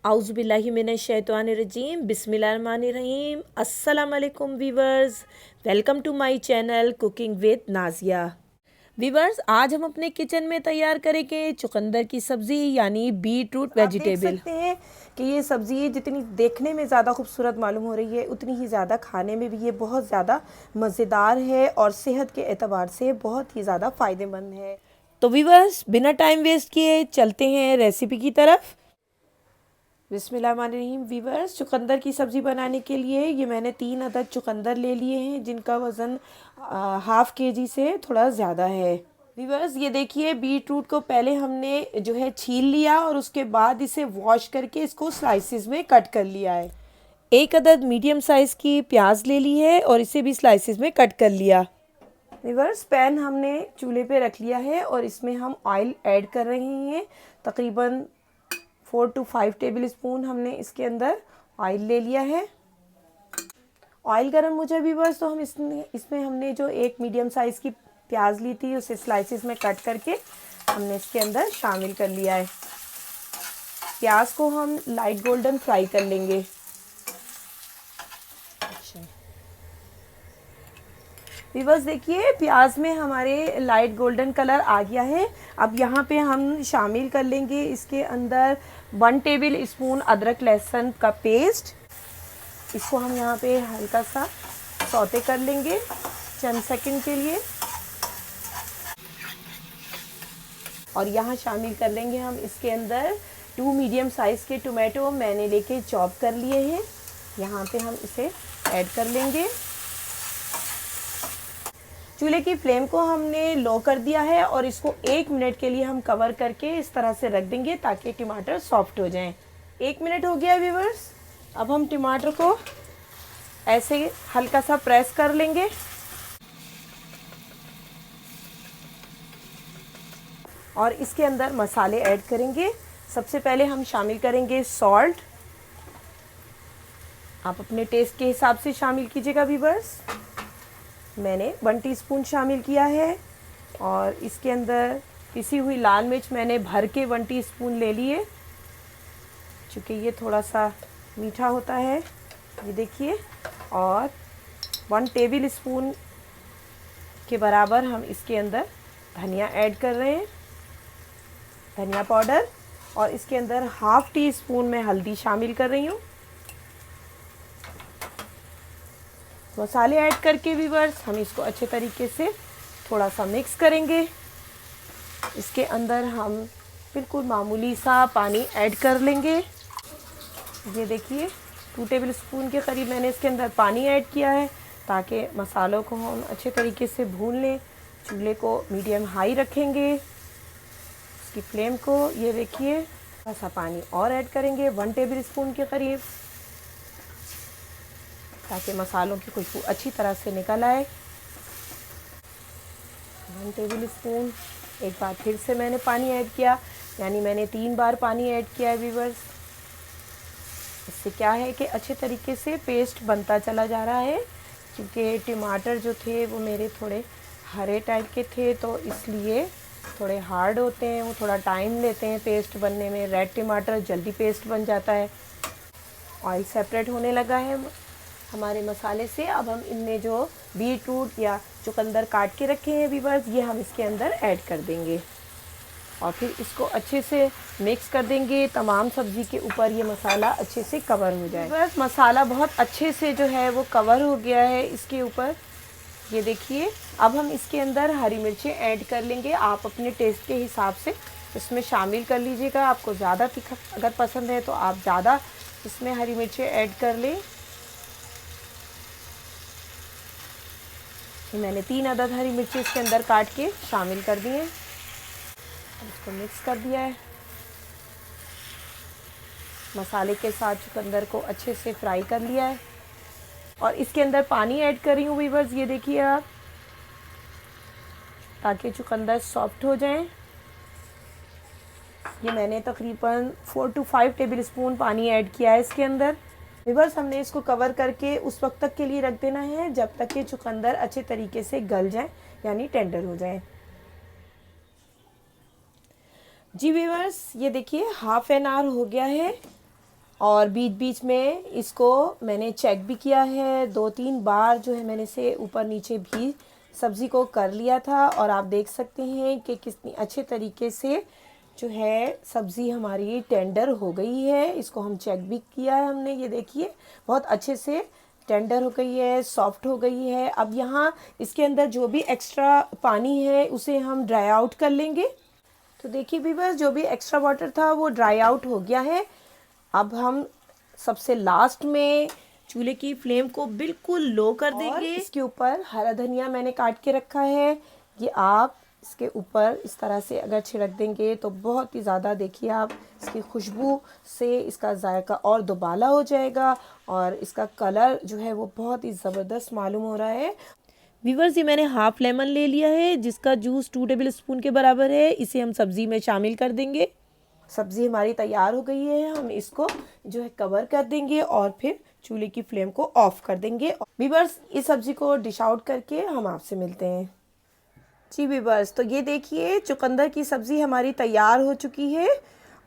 आउज़ुबिल्लाहिमिनश्शैतानिर्रजीम बिस्मिल्लाहिर्रहमानिर्रहीम अस्सलाम वालेकुम viewers. Welcome to my channel cooking with Nazia. Viewers, आज हम अपने किचन में तैयार करेंगे चुकंदर की सब्ज़ी यानी बीट रूट वेजिटेबल। आप देख सकते हैं कि ये सब्ज़ी जितनी देखने में ज़्यादा खूबसूरत मालूम हो रही है, उतनी ही ज़्यादा खाने में भी ये बहुत ज़्यादा मज़ेदार है और सेहत के एतबार से बहुत ही ज़्यादा फ़ायदेमंद है। तो वीवर्स, बिना टाइम वेस्ट किए चलते हैं रेसिपी की तरफ। बिस्मिल्लाहिर्रहमानिर्रहीम। वीवर्स, चुकंदर की सब्ज़ी बनाने के लिए ये मैंने 3 अदद चुकंदर ले लिए हैं, जिनका वज़न हाफ़ केजी से थोड़ा ज़्यादा है। वीवर्स, ये देखिए, बीट रूट को पहले हमने जो है छील लिया और उसके बाद इसे वॉश करके इसको स्लाइसिस में कट कर लिया है। 1 अदद मीडियम साइज़ की प्याज ले ली है और इसे भी स्लाइसिस में कट कर लिया। वीवर्स, पैन हमने चूल्हे पे रख लिया है और इसमें हम ऑयल ऐड कर रहे हैं। तकरीबन 4 to 5 टेबल स्पून हमने इसके अंदर ऑयल ले लिया है। ऑयल गर्म हो जाए वीवर्स, तो हम इसमें हमने जो एक मीडियम साइज़ की प्याज ली थी उसे स्लाइसिस में कट करके हमने इसके अंदर शामिल कर लिया है। प्याज को हम लाइट गोल्डन फ्राई कर लेंगे। वीवर्स, देखिए, प्याज में हमारे लाइट गोल्डन कलर आ गया है। अब यहाँ पे हम शामिल कर लेंगे इसके अंदर 1 टेबल स्पून अदरक लहसुन का पेस्ट। इसको हम यहाँ पे हल्का सा सौते कर लेंगे चंद सेकंड के लिए। और यहाँ शामिल कर लेंगे हम इसके अंदर 2 मीडियम साइज़ के टोमेटो मैंने लेके चॉप कर लिए हैं। यहाँ पे हम इसे ऐड कर लेंगे। चूल्हे की फ्लेम को हमने लो कर दिया है और इसको 1 मिनट के लिए हम कवर करके इस तरह से रख देंगे ताकि टमाटर सॉफ्ट हो जाएं। 1 मिनट हो गया है वीवर्स। अब हम टमाटर को ऐसे हल्का सा प्रेस कर लेंगे और इसके अंदर मसाले ऐड करेंगे। सबसे पहले हम शामिल करेंगे सॉल्ट। आप अपने टेस्ट के हिसाब से शामिल कीजिएगा वीवर्स। मैंने 1 टीस्पून शामिल किया है और इसके अंदर पिसी हुई लाल मिर्च मैंने भर के 1 टीस्पून ले लिए, चूँकि ये थोड़ा सा मीठा होता है। ये देखिए, और 1 टेबल स्पून के बराबर हम इसके अंदर धनिया ऐड कर रहे हैं, धनिया पाउडर। और इसके अंदर हाफ़ टी स्पून मैं हल्दी शामिल कर रही हूँ। मसाले ऐड करके वीवर्स हम इसको अच्छे तरीके से थोड़ा सा मिक्स करेंगे। इसके अंदर हम बिल्कुल मामूली सा पानी ऐड कर लेंगे। ये देखिए, 2 टेबल स्पून के करीब मैंने इसके अंदर पानी ऐड किया है ताकि मसालों को हम अच्छे तरीके से भून लें। चूल्हे को मीडियम हाई रखेंगे, इसकी फ्लेम को। ये देखिए, थोड़ा सा पानी और ऐड करेंगे 1 टेबल स्पून के करीब, ताकि मसालों की खुशबू अच्छी तरह से निकल आए। 1 टेबल स्पून। एक बार फिर से मैंने पानी ऐड किया, यानी मैंने 3 बार पानी ऐड किया है वीवर्स। इससे क्या है कि अच्छे तरीके से पेस्ट बनता चला जा रहा है, क्योंकि टमाटर जो थे वो मेरे थोड़े हरे टाइप के थे, तो इसलिए थोड़े हार्ड होते हैं, वो थोड़ा टाइम लेते हैं पेस्ट बनने में। रेड टमाटर जल्दी पेस्ट बन जाता है। ऑयल सेपरेट होने लगा है हमारे मसाले से। अब हम इनमें जो बीट रूट या चुकंदर काट के रखे हैं वीवर्स, ये हम इसके अंदर ऐड कर देंगे और फिर इसको अच्छे से मिक्स कर देंगे। तमाम सब्ज़ी के ऊपर ये मसाला अच्छे से कवर हो जाए। बस मसाला बहुत अच्छे से जो है वो कवर हो गया है इसके ऊपर। ये देखिए, अब हम इसके अंदर हरी मिर्चें ऐड कर लेंगे। आप अपने टेस्ट के हिसाब से इसमें शामिल कर लीजिएगा। आपको ज़्यादा तीखा अगर पसंद है तो आप ज़्यादा इसमें हरी मिर्चें ऐड कर लें। मैंने 3 अदद हरी मिर्ची इसके अंदर काट के शामिल कर दिए। इसको मिक्स कर दिया है। मसाले के साथ चुकंदर को अच्छे से फ्राई कर लिया है और इसके अंदर पानी ऐड कर रही हूँ वीवर्स। ये देखिए आप, ताकि चुकंदर सॉफ्ट हो जाए। ये मैंने तकरीबन 4 to 5 टेबल स्पून पानी ऐड किया है इसके अंदर। वीवर्स, हमने इसको कवर करके उस वक्त तक के लिए रख देना है जब तक कि चुकंदर अच्छे तरीके से गल जाए, यानी टेंडर हो जाए। जी वीवर्स, ये देखिए, हाफ एन आवर हो गया है और बीच बीच में इसको मैंने चेक भी किया है, 2-3 बार जो है मैंने इसे ऊपर नीचे भी सब्ज़ी को कर लिया था। और आप देख सकते हैं कि कितनी अच्छे तरीके से जो है सब्ज़ी हमारी टेंडर हो गई है। इसको हम चेक भी किया है हमने, ये देखिए बहुत अच्छे से टेंडर हो गई है, सॉफ्ट हो गई है। अब यहाँ इसके अंदर जो भी एक्स्ट्रा पानी है उसे हम ड्राई आउट कर लेंगे। तो देखिए व्यूअर्स, जो भी एक्स्ट्रा वाटर था वो ड्राई आउट हो गया है। अब हम सबसे लास्ट में चूल्हे की फ्लेम को बिल्कुल लो कर देंगे। इसके ऊपर हरा धनिया मैंने काट के रखा है, ये आप इसके ऊपर इस तरह से अगर छिड़क देंगे तो बहुत ही ज़्यादा, देखिए आप, इसकी खुशबू से इसका जायका और दुबाला हो जाएगा और इसका कलर जो है वो बहुत ही ज़बरदस्त मालूम हो रहा है। व्यूअर्स, ये मैंने हाफ लेमन ले लिया है जिसका जूस 2 टेबल स्पून के बराबर है। इसे हम सब्ज़ी में शामिल कर देंगे। सब्ज़ी हमारी तैयार हो गई है, हम इसको जो है कवर कर देंगे और फिर चूल्हे की फ्लेम को ऑफ कर देंगे। व्यूअर्स, इस सब्ज़ी को डिश आउट करके हम आपसे मिलते हैं। जी व्यूअर्स, तो ये देखिए चुकंदर की सब्ज़ी हमारी तैयार हो चुकी है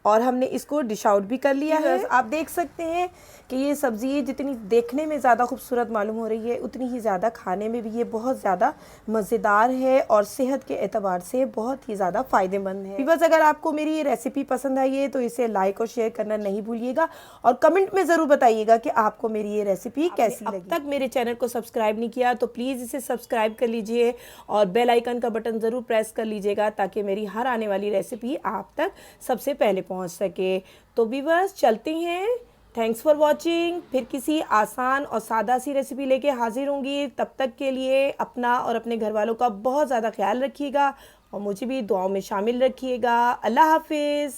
और हमने इसको डिश आउट भी कर लिया है। आप देख सकते हैं कि ये सब्ज़ी जितनी देखने में ज़्यादा खूबसूरत मालूम हो रही है उतनी ही ज़्यादा खाने में भी ये बहुत ज़्यादा मज़ेदार है और सेहत के एतबार से बहुत ही ज़्यादा फ़ायदेमंद है। व्यूअर्स, अगर आपको मेरी ये रेसिपी पसंद आई है तो इसे लाइक और शेयर करना नहीं भूलिएगा और कमेंट में ज़रूर बताइएगा कि आपको मेरी ये रेसिपी कैसी लगी। अब तक मेरे चैनल को सब्सक्राइब नहीं किया तो प्लीज़ इसे सब्सक्राइब कर लीजिए और बेल आइकन का बटन ज़रूर प्रेस कर लीजिएगा ताकि मेरी हर आने वाली रेसिपी आप तक सबसे पहले पहुंच सके। तो व्यूअर्स, चलते हैं। Thanks for watching. फिर किसी आसान और सादा सी रेसिपी लेके हाजिर होंगी। तब तक के लिए अपना और अपने घर वालों का बहुत ज़्यादा ख्याल रखिएगा और मुझे भी दुआओं में शामिल रखिएगा। अल्लाह हाफिज़।